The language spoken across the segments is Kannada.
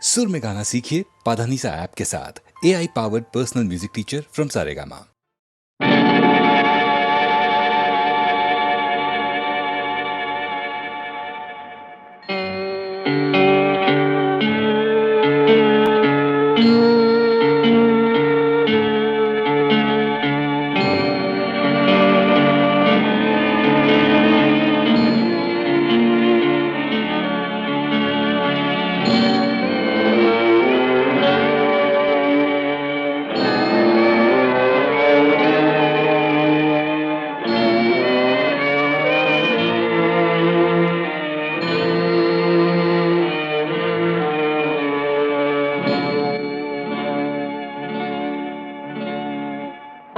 सुर में गाना सीखिए पाधानीसा ऐप के साथ। AI powered personal music teacher from Saregama.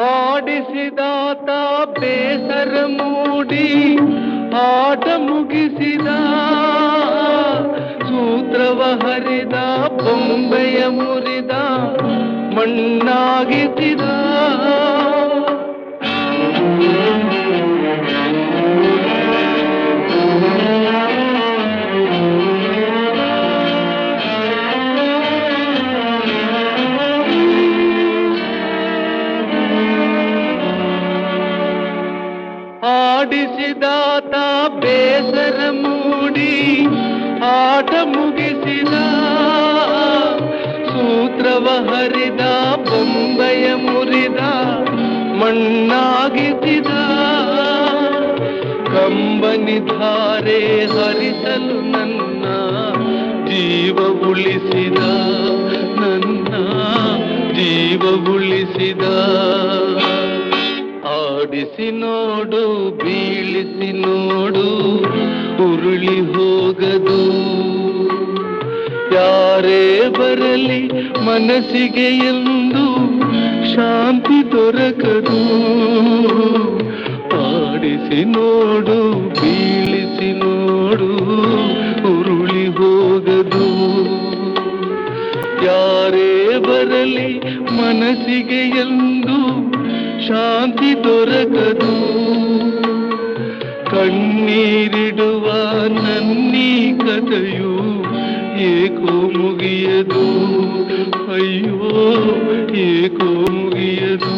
ಆಡಿಸಿದಾತ ಬೇಸರ ಮೂಡಿ ಆಟ ಮುಗಿಸಿದ, ಸೂತ್ರವ ಹರಿದ ಬೊಂಬೆಯ ಮುರಿದ ಮಣ್ಣಾಗಿಸಿದ. ಆಡಿಸಿದಾತ ಬೇಸರ ಮೂಡಿ ಆಟ ಮುಗಿಸಿದ, ಸೂತ್ರವ ಹರಿದ ಬೊಂಬೆಯ ಮುರಿದ ಮಣ್ಣಾಗಿಸಿದ. ಕಂಬನಿ ಧಾರೆ ಹರಿಸಲು ನನ್ನ ಜೀವ ಉಳಿಸಿದ, ನನ್ನ ಜೀವ ಉಳಿಸಿದ. ಆಡಿಸಿ ನೋಡು ಬೀಳಿಸಿ ನೋಡು ಉರುಳಿ ಹೋಗದು, ಯಾರೇ ಬರಲಿ ಮನಸ್ಸಿಗೆ ಎಂದು ಶಾಂತಿ ದೊರಕದು. ಆಡಿಸಿ ನೋಡು ಬೀಳಿಸಿ ನೋಡು ಉರುಳಿ ಹೋಗದು, ಯಾರೇ ಬರಲಿ ಮನಸ್ಸಿಗೆ ಎಂದು ಶಾಂತಿ ದೊರಕದು. ಕಣ್ಣೀರಿಡುವ ನನ್ನೀ ಕಥೆಯು ಏಕೋ ಮುಗಿಯದು, ಅಯ್ಯೋ ಏಕೋ ಮುಗಿಯದು.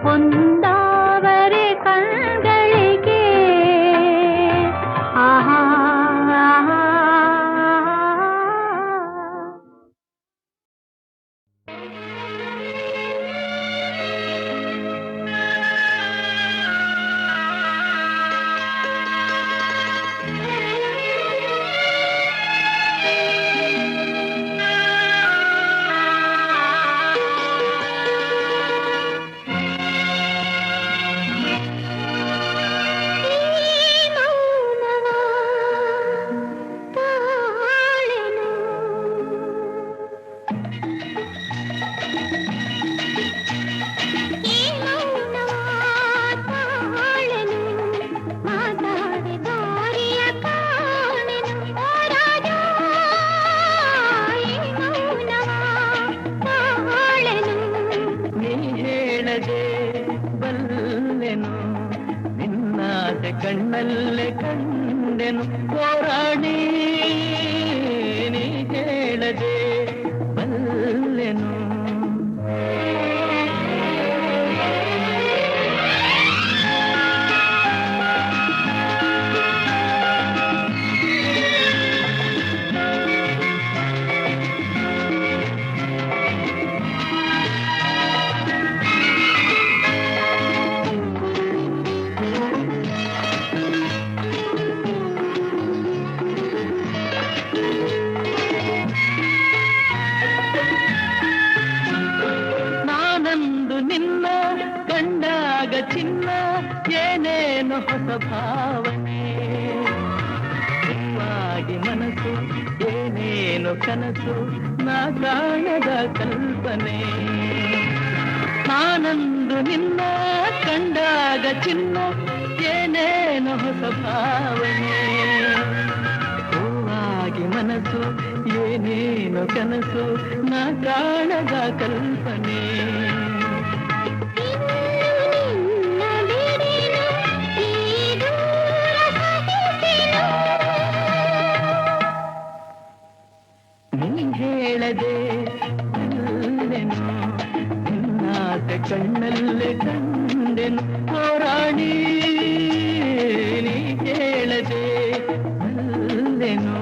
ಒಂದಾವರೆ ಕಣ್ಗಳಿಗೆ ಆಹಾ ಕಣ್ಣಲ್ಲೇ ಕಂಡೆನು ಹೋರಾಡಿ ನೀ ಹೇಳದೆ ಬಲ್ಲೆನು ಚಿನ್ನ ಏನೇನು ಹೊಸ ಭಾವನೆ ವಾಗಿ ಮನಸ್ಸು ಏನೇನು ಕನಸು ನಾ ಕಾಣದ ಕಲ್ಪನೆ ನಾನಂದು ನಿನ್ನ ಕಂಡಾಗ ಚಿನ್ನ ಏನೇನು ಹೊಸ ಭಾವನೆ ಹೂವಾಗಿ ಮನಸ್ಸು ಏನೇನು ಕನಸು ನಾ ಕಾಣದ ಕಲ್ಪನೆ ಹೇಳದೆ ನಿನ್ನಾಸೆ ಕಣ್ಣಲ್ಲೇ ಕಂಡೆನು ಹೋರಾಡಿ ನೀ ಹೇಳದೆ ಅಲ್ಲೆನು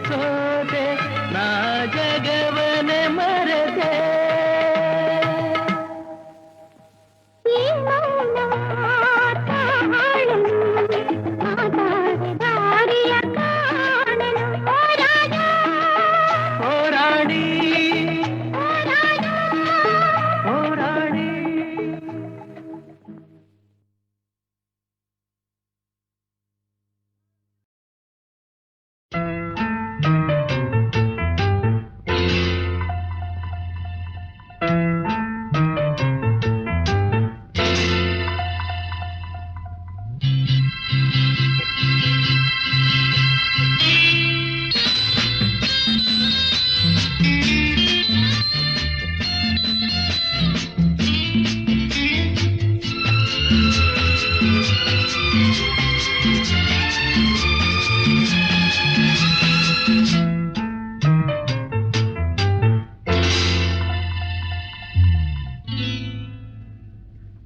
ಸೋದೆ ನಾ ಜಗವನೆ ಮರೆತೆ ಹೋರಾಡಿ ಹೋರಾಡಿ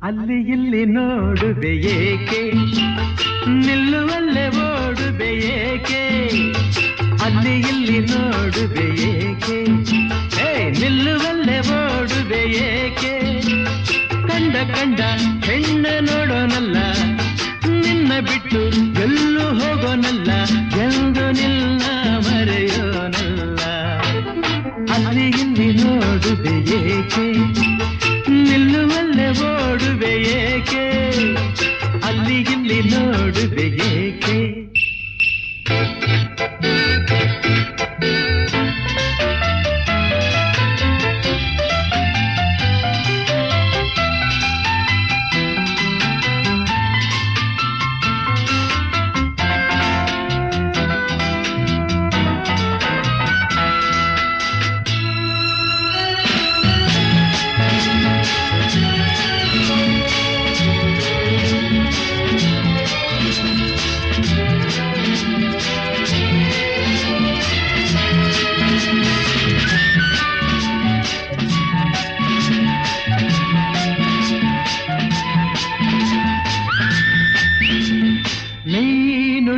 ಅಲ್ಲಿ ಇಲ್ಲಿ ನೋಡುವೆ ಏಕೆ ನಿಲ್ಲುವಲ್ಲೇ ಓಡುವೆ ಏಕೆ ಅಲ್ಲಿ ಇಲ್ಲಿ ನೋಡುವೆ ಏಕೆ ನಿಲ್ಲುವಲ್ಲೇ ಓಡುವೆ ಏಕೆ ಕಂಡ ಕಂಡ ಹೆಣ್ಣ ನೋಡೋನಲ್ಲ ನಿನ್ನ ಬಿಟ್ಟು ಎಲ್ಲೂ ಹೋಗೋನಲ್ಲ ಎಂದು ನಿನ್ನ ಮರೆಯೋನಲ್ಲ ಅಲ್ಲಿ ಇಲ್ಲಿ ನೋಡುವೆ ಏಕೆ ನಿಲ್ಲುವಲ್ಲೇ ಓಡುವೆ ಏಕೆ ಅಲ್ಲಿ ಇಲ್ಲಿ ನೋಡುವೆ ಏಕೆ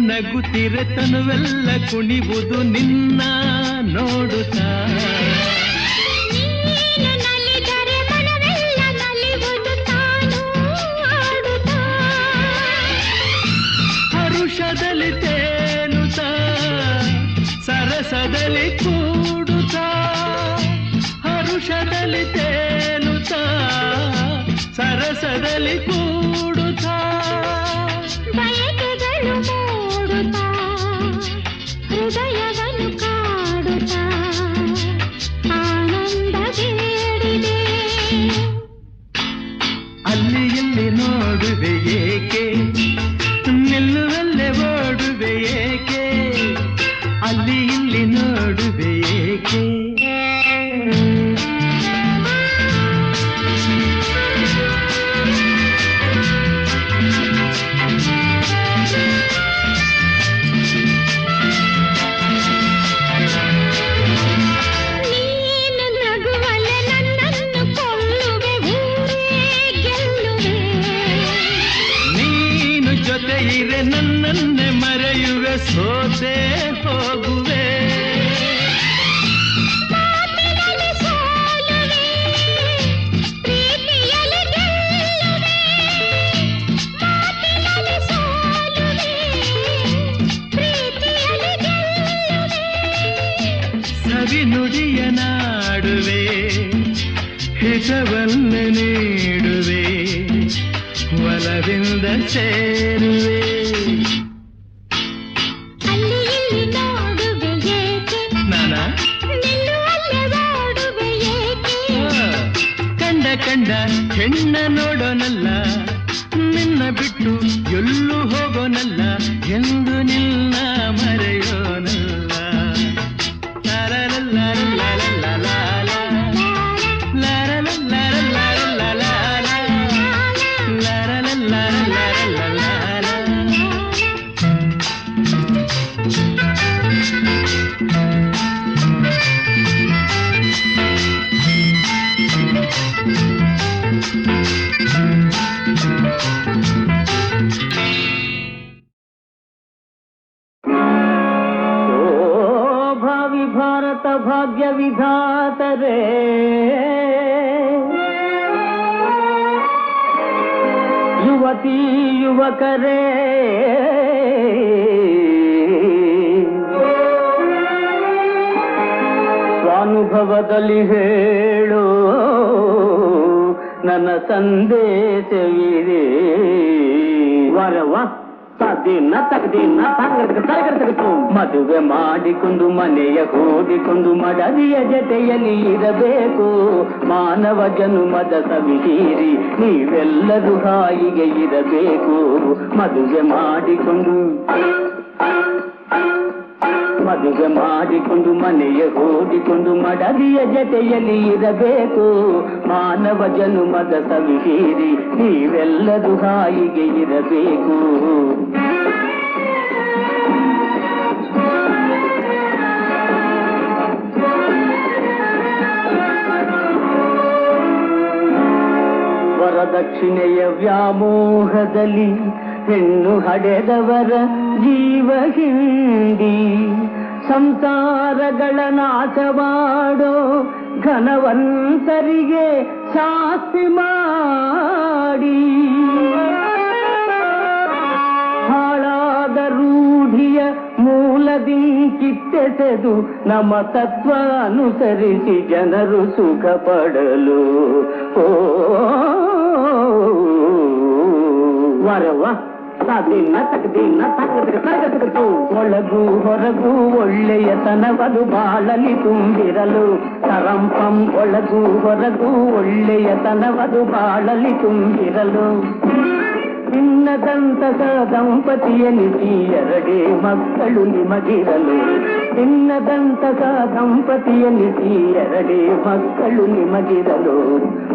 ನಗುತ್ತಿರೆ ತನುವೆಲ್ಲ ಕುಣಿವುದು ನಿನ್ನ ನೋಡುತ್ತಾ ನಲಿದರೆ ಮನವೆಲ್ಲ ನಲಿವುದು ತಾನು ಆಡುತ್ತಾ ಹರುಷದಲ್ಲಿ ತೇಲುತ್ತಾ ಸರಸದಲ್ಲಿ ಕೂಡುತ್ತಾ ಹರುಷದಲ್ಲಿ ತೇಲುತ್ತಾ ಸರಸದಲ್ಲಿ ಕೂಡುತ್ತಾ ಬಯಕೆಗಳು ಹೃದಯವನ್ನು ಕಾಡುತ್ತಾ ಆನಂದ ಬೇಡಿದೆ ಅಲ್ಲಿ ಇಲ್ಲಿ ನೋಡುವೆ ಏಕೆ ನಿಲ್ಲುವಲ್ಲೇ ಓಡುವೆ ಏಕೆ ಅಲ್ಲಿ ಇಲ್ಲಿ ನೋಡುವೆ ಏಕೆ ಜೊತೆಯಿರೆ ನನ್ನನ್ನೇ ಮರೆಯುವೆ ಸೋತೆ ಹೋಗುವೆ ಸವಿ ನುಡಿಯ ನಾಡುವೆ ಹಿತವನ್ನು ನೀಡುವೆ ಒಲವಿಂದ ಸೇರುವೆ ಅಲ್ಲಿ ಇಲ್ಲಿ ನೋಡುವೆ ಏಕೆ ನಾನ ನಿಲ್ಲುವಲ್ಲೇ ಓಡುವೆ ಏಕೆ ಕಂಡ ಕಂಡ ಹೆಣ್ಣ ನೋಡೋನಲ್ಲ ನಿನ್ನ ಬಿಟ್ಟು ಎಲ್ಲೂ ಹೋಗೋನಲ್ಲ ಎಂದು ನಿನ್ನ ಮರೆಯೋನಲ್ಲ ಭಾರತ ಭಾಗ್ಯ ವಿಧಾತರೇ ಯುವತಿ ಯುವಕರೇ ಸ್ವಾನುಭವದಲ್ಲಿ ಹೇಳು ನನ್ನ ಸಂದೇಶವಿದೆ ವರವ ಮದುವೆ ಮಾಡಿಕೊಂಡು ಮನೆಯ ಕೂಡಿಕೊಂಡು ಮಡದಿಯ ಜೊತೆಯಲ್ಲಿ ಇರಬೇಕು ಮಾನವ ಜನುಮದ ಸವಿಹೀರಿ ನೀವೆಲ್ಲರೂ ಹಾಯಿಗೆ ಇರಬೇಕು ಮದುವೆ ಮಾಡಿಕೊಂಡು ಮನೆಯ ಕೂಡಿಕೊಂಡು ಮಡದಿಯ ಜೊತೆಯಲ್ಲಿ ಇರಬೇಕು ಮಾನವ ಜನುಮದ ಸವಿಹೀರಿ ನೀವೆಲ್ಲರೂ ಹಾಯಿಗೆ ಇರಬೇಕು ವರದಕ್ಷಿಣೆಯ ವ್ಯಾಮೋಹದಲ್ಲಿ ಹೆಣ್ಣು ಹಡೆದವರ ಜೀವ ಹಿಂಡಿ ಸಂಸಾರಗಳ ನಾಶ ಮಾಡೋ ಘನವಂತರಿಗೆ ಶಾಸ್ತಿ ಮಾಡಿ ಹಾಳಾದ ರೂಢಿಯ ಮೂಲದಿ ಕಿತ್ತೆಸೆದು ನಮ್ಮ ತತ್ವ ಅನುಸರಿಸಿ ಜನರು ಸುಖ ಪಡಲು ವರವ ದಿನ ತಗದಿನ ತಗದು ಒಳಗೂ ಹೊರಗೂ ಒಳ್ಳೆಯತನವದು ಬಾಳಲಿ ತುಂಬಿರಲು ತರಂಪಂ ಒಳಗೂ ಹೊರಗೂ ಒಳ್ಳೆಯತನವದು ಬಾಳಲಿ ತುಂಬಿರಲು ಚಿನ್ನದಂತಕ ದಂಪತಿಯನಿಸಿ ಎರಡೇ ಮಕ್ಕಳು ನಿಮಗಿರಲು ಚಿನ್ನದಂತಕ ದಂಪತಿಯನಿಸಿ ಎರಡೇ ಮಕ್ಕಳು ನಿಮಗಿರಲು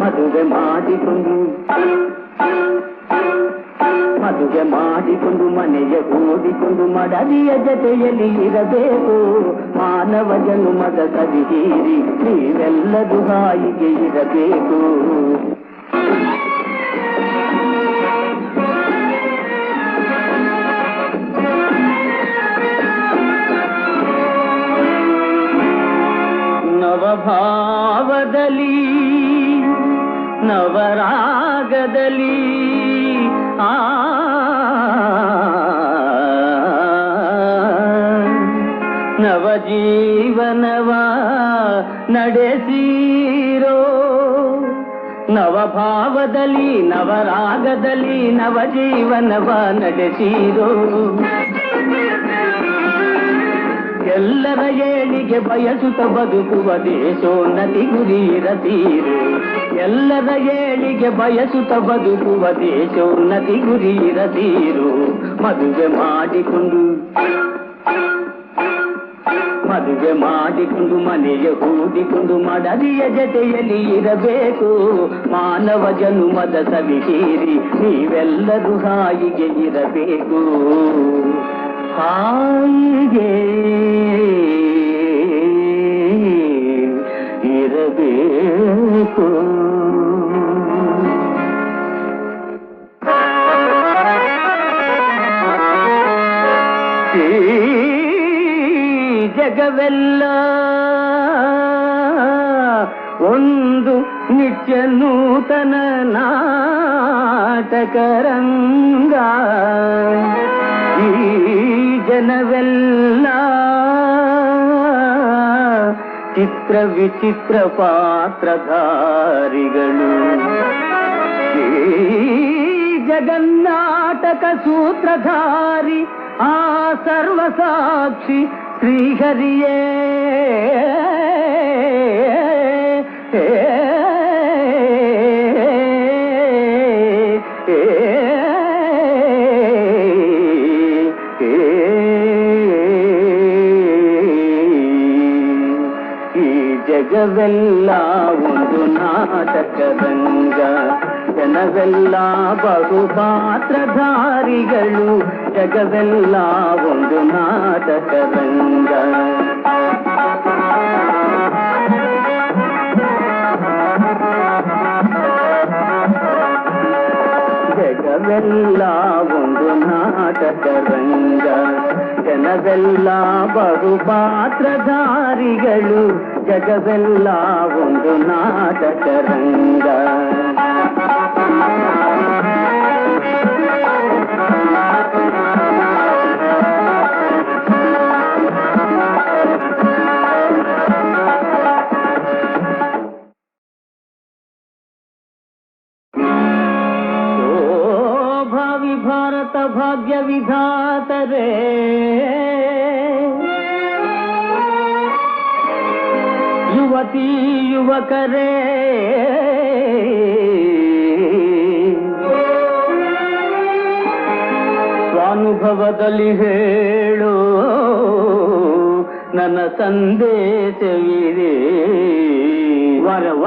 ಮದುವೆ ಮಾಡಿಕೊಂಡು ಮನೆಯ ಹೂಡಿಕೊಂಡು ಮಡದಿಯ ಜೊತೆಯಲ್ಲಿ ಇರಬೇಕು ಮಾನವ ಜನುಮದ ಸವಿಹೀರಿ ನೀವೆಲ್ಲರೂ ಹಾಯಿಗೆ ಇರಬೇಕು ನವಭಾವದಲ್ಲಿ ನವರಾಗದಲ್ಲಿ ನವಜೀವನವ ನಡೆಸಿರೋ ನವಭಾವದಲ್ಲಿ ನವರಾಗದಲ್ಲಿ ನವಜೀವನವ ನಡೆಸಿರೋ ಎಲ್ಲರ ಏಳಿಗೆ ಬಯಸುತ್ತ ಬದುಕುವ ದೇಶೋನ್ನತಿ ಗುರಿ ಇರತೀರು ಎಲ್ಲರ ಏಳಿಗೆ ಬಯಸುತ್ತ ಬದುಕುವ ದೇಶೋನ್ನತಿ ಗುರಿ ಇರತೀರು ಮದುವೆ ಮಾಡಿಕೊಂಡು ಮನೆಯ ಹೂಡಿಕೊಂಡು ಮಡದಿಯ ಜೊತೆಯಲ್ಲಿ ಇರಬೇಕು ಮಾನವ ಜನುಮದ ಸವಿಹೀರಿ ನೀವೆಲ್ಲರೂ ಹಾಯಿಗೆ ಇರಬೇಕು ಹಾಯಿಗೆ ಇರಬೇಕು ಜಗವೆಲ್ಲ ಒಂದು ನಿತ್ಯ ನೂತನ ನಾಟಕರಂಗ ಈ ಜನವೆಲ್ಲ ಚಿತ್ರ ವಿಚಿತ್ರ ಪಾತ್ರಧಾರಿಗಳು ಈ ಜಗನ್ನಾಟಕ ಸೂತ್ರಧಾರಿ ಆ ಸರ್ವಸಾಕ್ಷಿ ಶ್ರೀಹರಿಯೇ ಜಗವೆಲ್ಲ ಒಂದು ನಾಟಕರಂಗ ಜನವೆಲ್ಲ ಬಹುಪಾತ್ರಧಾರಿಗಳು ಜಗವೆಲ್ಲ ಒಂದು ನಾಟಕರಂಗ ಜಗವೆಲ್ಲ ಒಂದು ನಾಟಕರಂಗ ಜನವೆಲ್ಲ ಬಹುಪಾತ್ರಧಾರಿಗಳು ಜಗವೆಲ್ಲ ಒಂದು ನಾಟಕರಂಗ ಭಾವಿ ಭಾರತ ಭಾಗ್ಯ ವಿಧಾತರೇ ಯುವತಿ ಯುವಕರೇ ಸ್ವಾನುಭವದಲ್ಲಿ ಹೇಳು ನನ್ನ ಸಂದೇಶವಿದೆ ವರವ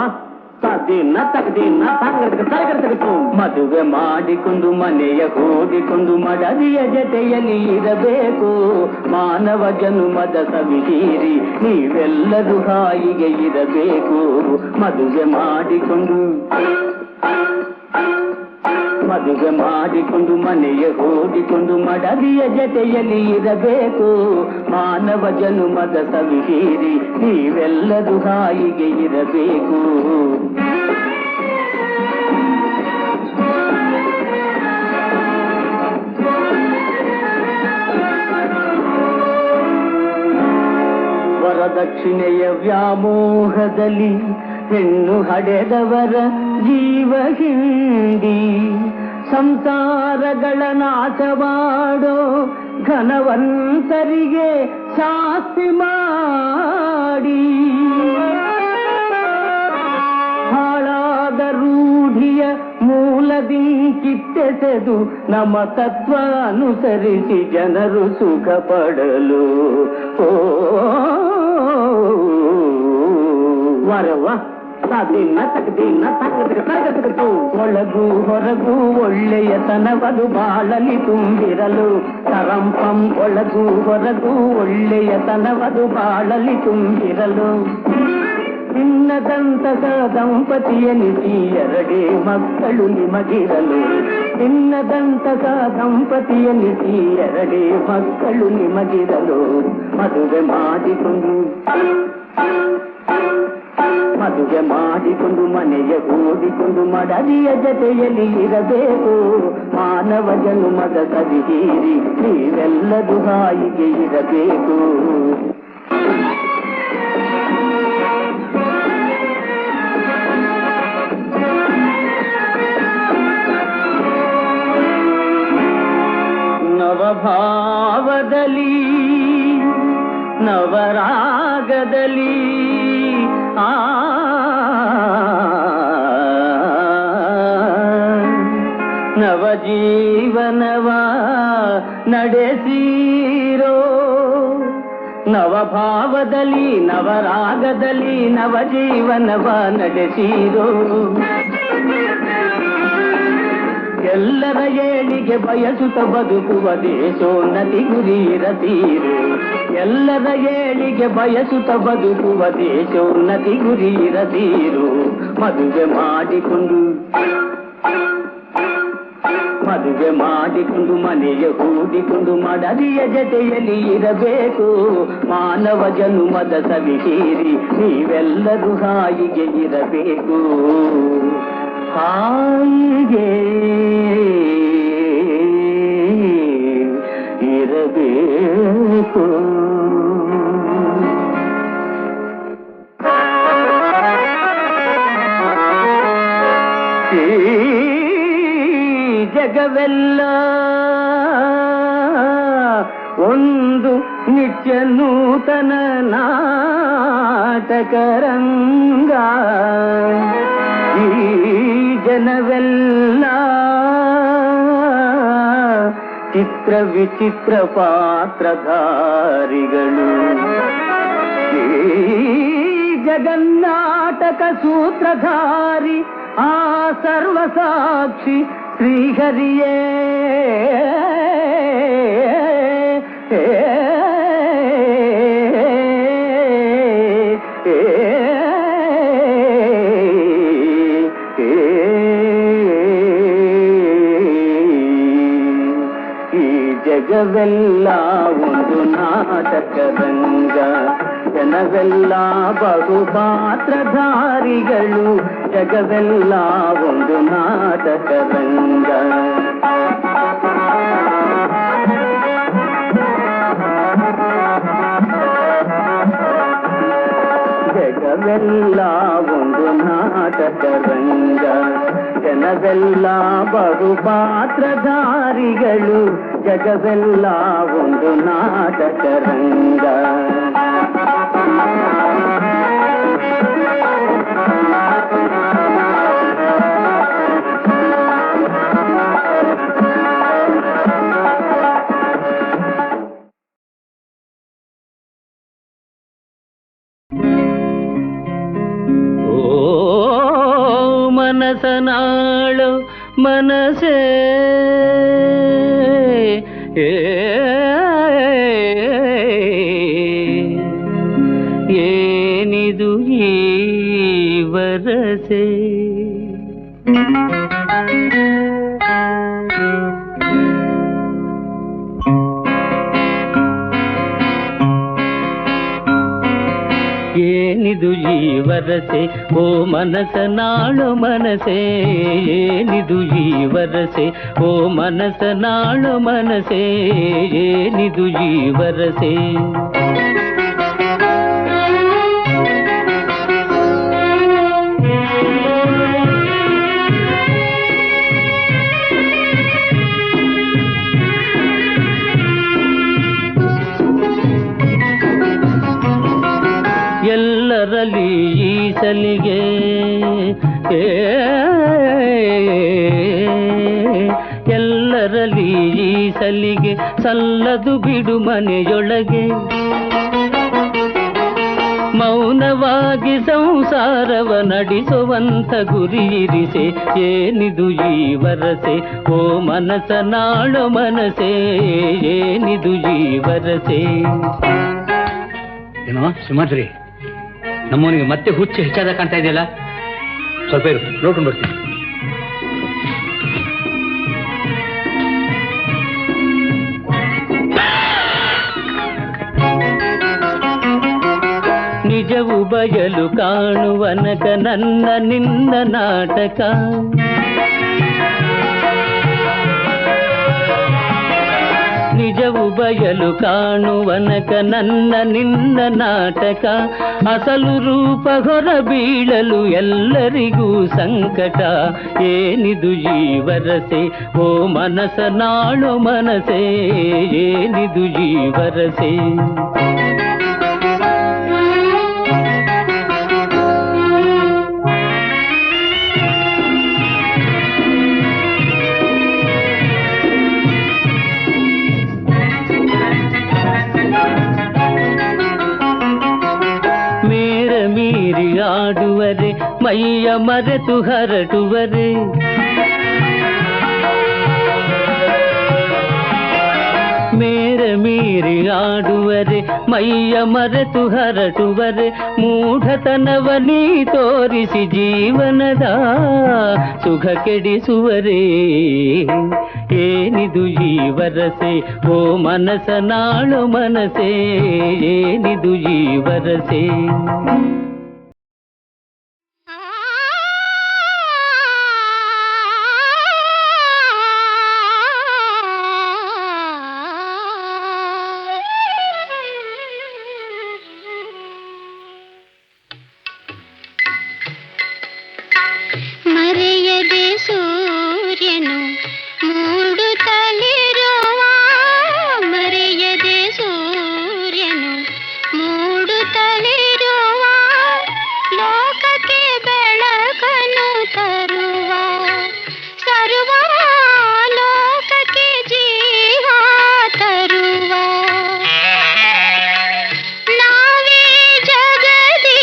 ದಿನ ತಗದಿನ ತಗದು ಮದುವೆ ಮಾಡಿಕೊಂಡು ಮನೆಯ ಹೂಡಿಕೊಂಡು ಮಡದಿಯ ಜೊತೆಯಲ್ಲಿ ಇರಬೇಕು ಮಾನವ ಜನುಮದ ಸವಿಹೀರಿ ನೀವೆಲ್ಲರೂ ಹಾಯಿಗೆ ಇರಬೇಕು ಮದುವೆ ಮಾಡಿಕೊಂಡು ಮದುವೆ ಮಾಡಿಕೊಂಡು ಮನೆಯ ಹೂಡಿಕೊಂಡು ಮಡದಿಯ ಜೊತೆಯಲ್ಲಿ ಇರಬೇಕು. ಮಾನವ ಜನುಮದ ಸವಿಹೀರಿ ನೀವೆಲ್ಲರೂ ಹಾಯಿಗೆ ಇರಬೇಕು. ವರದಕ್ಷಿಣೆಯ ವ್ಯಾಮೋಹದಲ್ಲಿ ಹೆಣ್ಣು ಹಡೆದವರ ಜೀವ ಹಿಂಡಿ ಸಂಸಾರಗಳ ನಾಶ ಮಾಡೋ ಘನವಂತರಿಗೆ ಶಾಸ್ತಿ ಮಾಡಿ ಹಾಳಾದ ರೂಢಿಯ ಮೂಲದಿ ಕಿತ್ತೆಸೆದು ನಮ್ಮ ತತ್ವ ಅನುಸರಿಸಿ ಜನರು ಸುಖ ಪಡಲು ವರವ ಸಾದಿನ ತಗದಿನ ತಗದು ಒಳಗೂ ಹೊರಗೂ ಒಳ್ಳೆಯತನವದು ಬಾಳಲಿ ತುಂಬಿರಲು. ತರಂಪಂ ಒಳಗೂ ಹೊರಗೂ ಒಳ್ಳೆಯತನವದು ಬಾಳಲಿ ತುಂಬಿರಲು. ಚಿನ್ನದಂತಹ ದಂಪತಿಯನಿಸಿ ಎರಡೇ ಮಕ್ಕಳು ನಿಮಗಿರಲು. ಚಿನ್ನದಂತಹ ದಂಪತಿಯನಿಸಿ ಎರಡೇ ಮಕ್ಕಳು ನಿಮಗಿರಲು. ಮದುವೆ ಮಾಡಿಕೊಂಡು ಮನೆಯ ಹೂಡಿಕೊಂಡು ಮಡದಿಯ ಜೊತೆಯಲ್ಲಿ ಇರಬೇಕು. ಮಾನವ ಜನುಮದ ಸವಿಹೀರಿ ನೀವೆಲ್ಲರೂ ಹಾಯಿಗೆ ಇರಬೇಕು. ನವಭಾವದಲ್ಲಿ ನವರಾಗದಲ್ಲಿ ನವಜೀವನವ ನಡೆಸಿರೋ. ನವಭಾವದಲ್ಲಿ ನವರಾಗದಲ್ಲಿ ನವಜೀವನವ ನಡೆಸಿರೋ. ಎಲ್ಲರ ಏಳಿಗೆ ಬಯಸುತ್ತ ಬದುಕುವ ದೇಶೋನ್ನತಿ ಗುರಿ ಇರತೀರು. ಎಲ್ಲರ ಏಳಿಗೆ ಬಯಸುತ್ತ ಬದುಕುವ ದೇಶೋನ್ನತಿ ಗುರಿ ಇರತೀರು. ಮದುವೆ ಮಾಡಿಕೊಂಡು ಮನೆಯ ಹೂಡಿಕೊಂಡು ಮಡದಿಯ ಜೊತೆಯಲ್ಲಿ ಇರಬೇಕು. ಮಾನವ ಜನುಮದ ಸವಿಹೀರಿ ನೀವೆಲ್ಲರೂ ಹಾಯಿಗೆ ಇರಬೇಕು. ಹಾಯಿಗೆ ಇರಬೇಕು. ಈ ಜಗವೆಲ್ಲ ಒಂದು ನಿತ್ಯ ನೂತನ ನಾಟಕರಂಗ. ಈ ಜನವೆಲ್ಲ ಚಿತ್ರ ವಿಚಿತ್ರ ಪಾತ್ರಧಾರಿಗಳು. ಈ ಜಗನ್ನಾಟಕ ಸೂತ್ರಧಾರಿ ಆ ಸರ್ವಸಾಕ್ಷಿ ಶ್ರೀಹರಿಯೇ. ಜಗವೆಲ್ಲ ಒಂದು ನಾಟಕರಂಗ. ಜನವೆಲ್ಲ ಬಹುಪಾತ್ರಧಾರಿಗಳು. ಜಗವೆಲ್ಲ ಒಂದು ನಾಟಕರಂಗ. ಜಗವೆಲ್ಲ ಒಂದು ನಾಟಕರಂಗ. ಜನವೆಲ್ಲ ಬಹುಪಾತ್ರಧಾರಿಗಳು. ಜಗವೆಲ್ಲ ಒಂದು ನಾಟಕರಂಗ. ಮನಸನಾಳು ಮನಸೇ ಏನಿದು ಈ ವರಸೆ ಏನಿದು ಈ ವರಸೆ ಓ ಮನಸ ನಾಳು ಮನಸೆ ಏನಿದು ಈ ವರಸೆ ಓ ಮನಸ ನಾಳು ಮನಸೆ ಏನಿದು ಈ ವರಸೆ ಎಲ್ಲರಲ್ಲಿ ಈ ಸಲಿಗೆ ಎಲ್ಲರಲ್ಲಿ ಈ ಸಲಿಗೆ ಸಲ್ಲದು ಬಿಡು ಮನೆಯೊಳಗೆ ಮೌನವಾಗಿ ಸಂಸಾರವ ನಡೆಸುವಂಥ ಗುರಿ ಇರಿಸೆ ಏನಿದು ಈ ವರಸೆ ಓ ಮನಸ ನಾಳು ಮನಸೆ ಏನಿದು ಈ ವರಸೆ. ಏನೋ ಸುಮಂತ್ರಿ, ನಮ್ಮವನಿಗೆ ಮತ್ತೆ ಹುಚ್ಚು ಹೆಚ್ಚಾದ ಕಾಣ್ತಾ ಇದೆಯಲ್ಲ. ಸ್ವಲ್ಪ ಇರು, ನೋಡ್ಕೊಂಡು ಬರ್ತೀನಿ. ನಿಜವು ಬಯಲು ಕಾಣುವನಕ ನನ್ನ ನಿನ್ನ ನಾಟಕ ನಿಜವು ಬಯಲು ಕಾಣುವನಕ ನನ್ನ ನಿನ್ನ ನಾಟಕ ಅಸಲು ರೂಪ ಹೊರ ಬೀಳಲು ಎಲ್ಲರಿಗೂ ಸಂಕಟ ಏನಿದು ಈ ವರಸೆ ಓ ಮನಸ ನಾಳು ಮನಸೆ ಏನಿದು ಈ ವರಸೆ. ಮೀರಿ ಆಡುವರೆ ಮೈಯ ಮರೆತು ಹರಟುವರೆ ಮೇರ ಮೀರಿ ಆಡುವರೆ ಮೈಯ ಮರೆತು ಹರಟುವರೆ ಮೂಢತನವ ನೀ ತೋರಿಸಿ ಜೀವನದ ಸುಖ ಕೆಡಿಸುವರೆ ಏನಿದು ಈ ವರಸೆ ಓ ಮನಸ ನಾಳು ಮನಸೆ ಏನಿದು ಈ ವರಸೆ. ಮರೆಯದೆ ಸೂರ್ಯನು ಮೂಡುತ್ತಲಿರುವ ಮರೆಯದೆ ಸೂರ್ಯನು ಮೂಡುತ್ತಲಿರುವ ಲೋಕಕ್ಕೆ ಬೆಳಕನ್ನು ತರುವ ಸರ್ವ ಲೋಕಕ್ಕೆ ಜೀವ ತರುವ ನಾವೇ ಜಗದಿ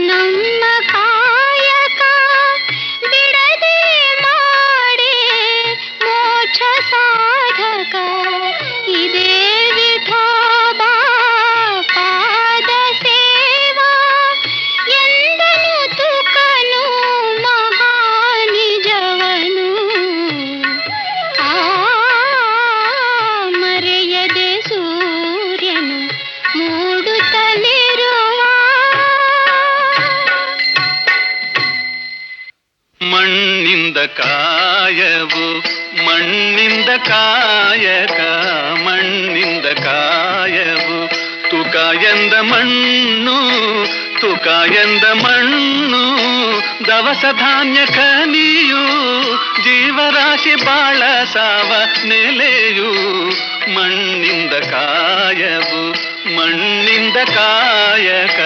ನಮ್ಮ ಕಾಯಕ ಬಿಡದೆ ಮಾಡಿ ಮೋಕ್ಷ ಸಾಧಕ ಇದೇ ವಿಠೋಬಾ ಪಾದ ಸೇವಾ ಎಂದನು ತುಕನು ಮಹಾನಿಜವನು ಮರೆಯದೆ ಸೂರ್ಯನು ಮೂಡುತ್ತಲಿರುವ ಮಣ್ಣಿಂದ ಕಾಯವು ಮಣ್ಣಿಂದ ಕಾಯಕ ಮಣ್ಣಿಂದ ಕಾಯವು ತುಕ ಎಂದ ಮಣ್ಣು ತುಕ ಎಂದ ಮಣ್ಣು ದವಸ ಧಾನ್ಯ ಖನಿಯು ಜೀವರಾಶಿ ಬಾಳ ಸಾವ ನೆಲೆಯು ಮಣ್ಣಿಂದ ಕಾಯವು ಮಣ್ಣಿಂದ ಕಾಯಕ